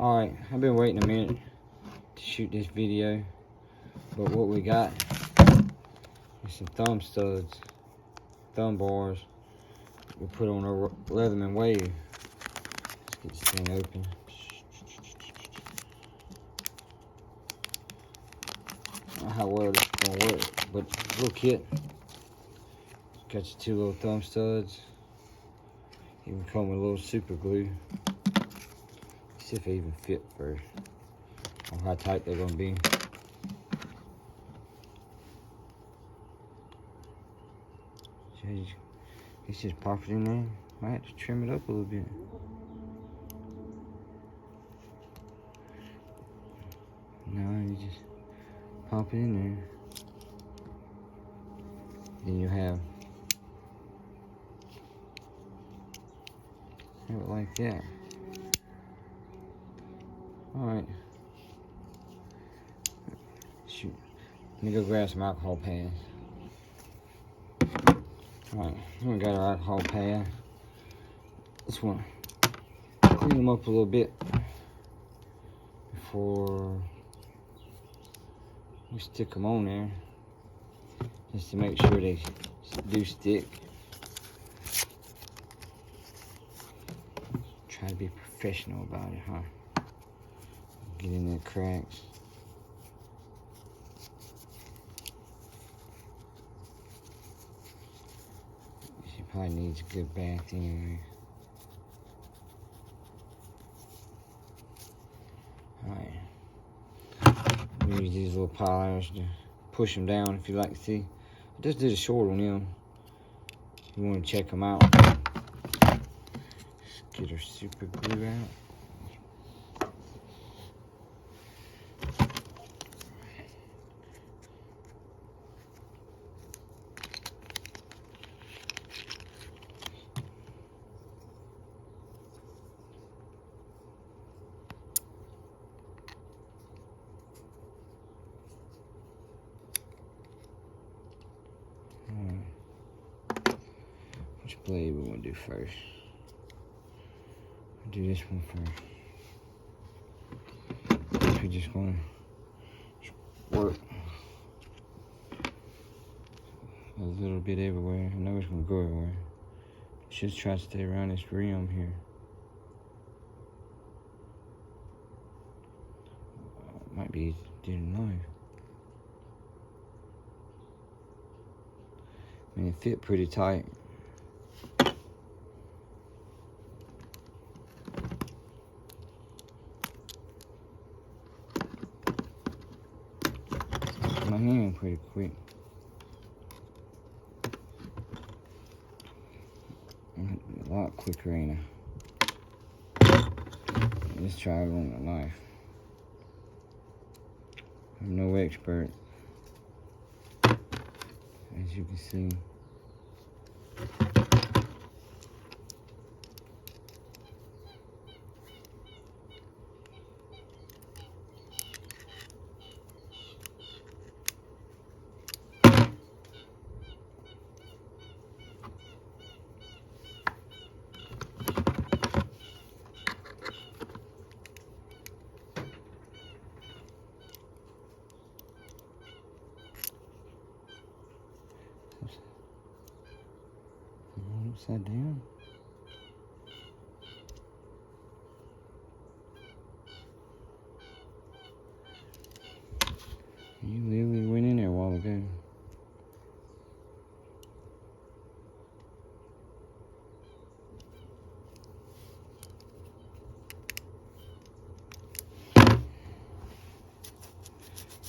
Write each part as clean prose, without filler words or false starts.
Alright, I've been waiting a minute to shoot this video, but what we got is some thumb studs, thumb bars we put on our Leatherman wave. Let's get this thing open. I don't know how well this is gonna work, but little kit. Got your 2 little thumb studs. Even come with a little super glue. See if they even fit first. Or how tight they're gonna be. It's just pop it in there. Might have to trim it up a little bit. No, you just pop it in there. Then you have it like that. Alright. Shoot. Let me go grab some alcohol pads. Alright, we got our alcohol pad. Just want to clean them up a little bit before we stick them on there, just to make sure they do stick. Try to be professional about it, huh? Get in the cracks. She probably needs a good bath anyway. Alright. We use these little pliers to push them down if you like to see. I just did a short on them. You want to check them out. Just get our super glue out. Which blade we want to do first? We'll do this one first. We're just going to work a little bit everywhere. I know it's going to go everywhere. Just try to stay around this rim here. Might be easy to do the knife. I mean, it fit pretty tight. My hand pretty quick. A lot quicker, ain't I? Let's try it on the knife. I'm no expert, as you can see. Upside down. You literally went in there a while ago.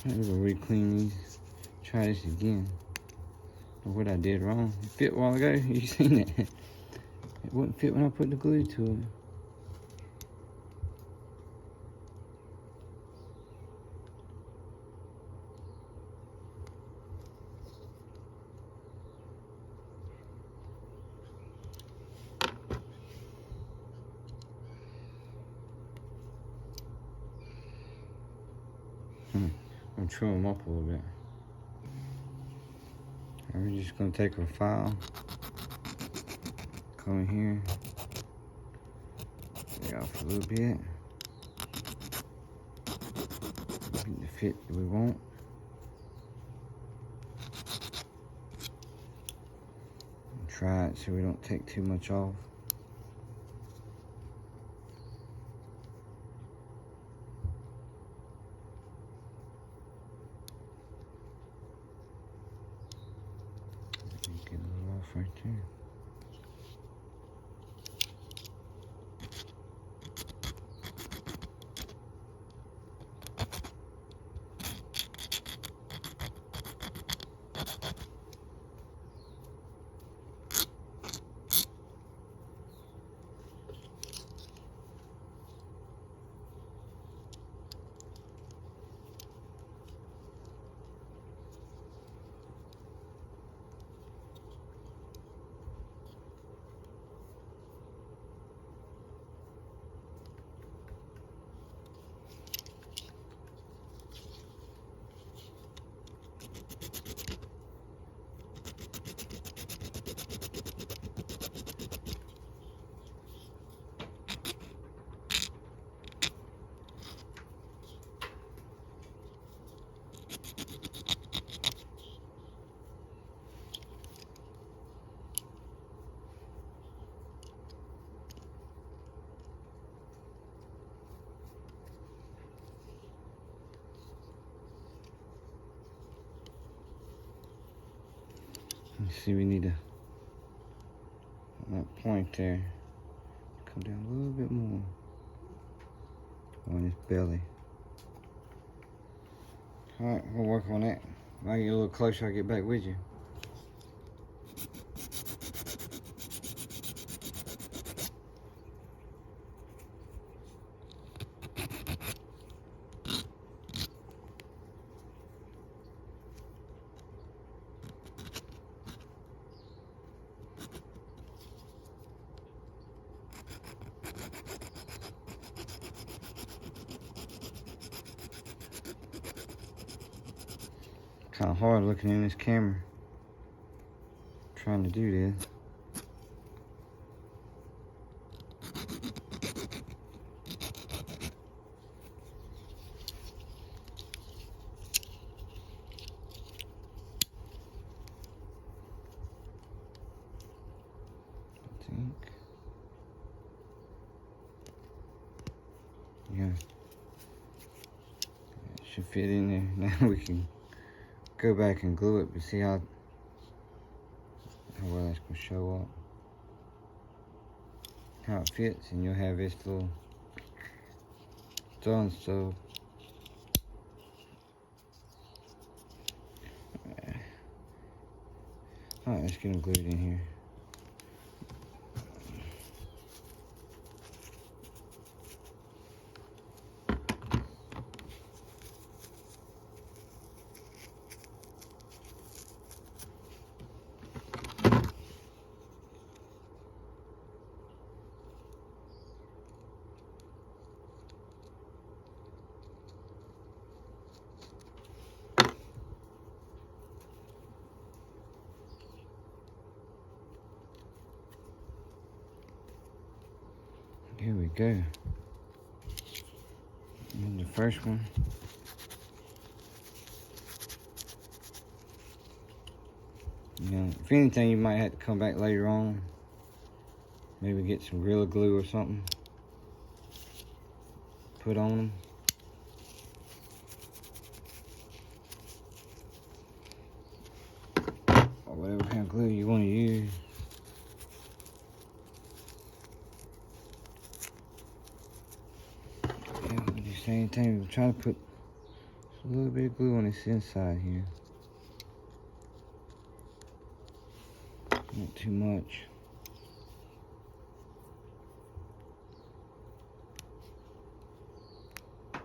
I'm gonna re-clean these. Try this again. What I did wrong. It fit a while ago. You seen that? It wouldn't fit when I put the glue to it. I'm gonna trim them up a little bit. And we're just gonna take our file, come in here, lay off a little bit. fit that we want. And try it so we don't take too much off. Get a little off right there. You see, we need that point there come down a little bit more on his belly. All right, we'll work on that. When I get a little closer, I'll get back with you. Kind of hard looking in this camera, trying to do this. I think. Yeah. It should fit in there. Now we can go back and glue it, but see how well that's gonna show up, how it fits, and you'll have this little done. So all right, let's get them glued in here. Here we go. And the first one. You know, if anything, you might have to come back later on. Maybe get some Gorilla Glue or something. Put on them. Or whatever kind of glue you want to use. Same thing, we're trying to put a little bit of glue on this inside here. Not too much. I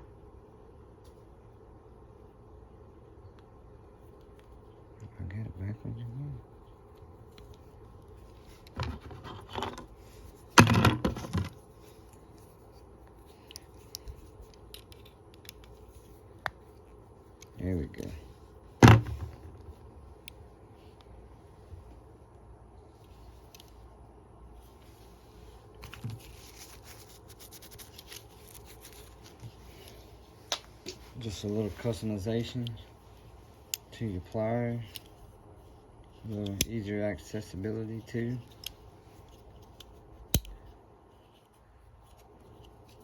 got it backwards again. There we go. Just a little customization to your pliers. A little easier accessibility too.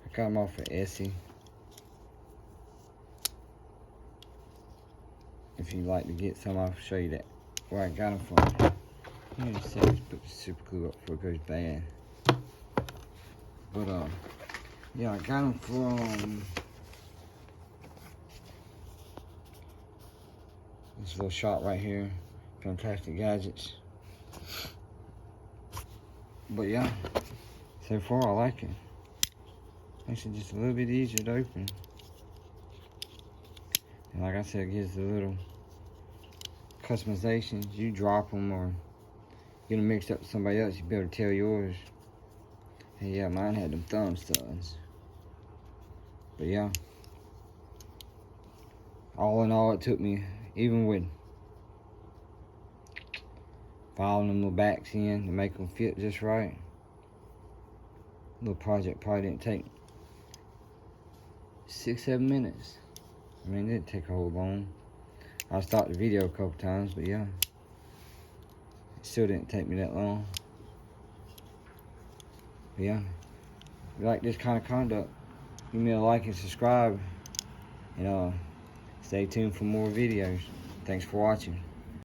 I got them off of Etsy. If you'd like to get some, I'll show you that where I got them from. You need to say just put the super glue up before it goes bad. But yeah, I got them from this little shop right here, Fantastic Gadgets. But yeah, so far I like it. Makes it just a little bit easier to open. And like I said, it gives the little customizations. You drop them or get them mixed up with somebody else, you better tell yours. And yeah, mine had them thumb studs. But yeah, all in all, it took me, even with filing them little backs in to make them fit just right, little project probably didn't take 6-7 minutes. I mean, it didn't take a whole long. I stopped the video a couple times, but yeah, it still didn't take me that long. But yeah, if you like this kind of conduct, give me a like and subscribe, and stay tuned for more videos. Thanks for watching.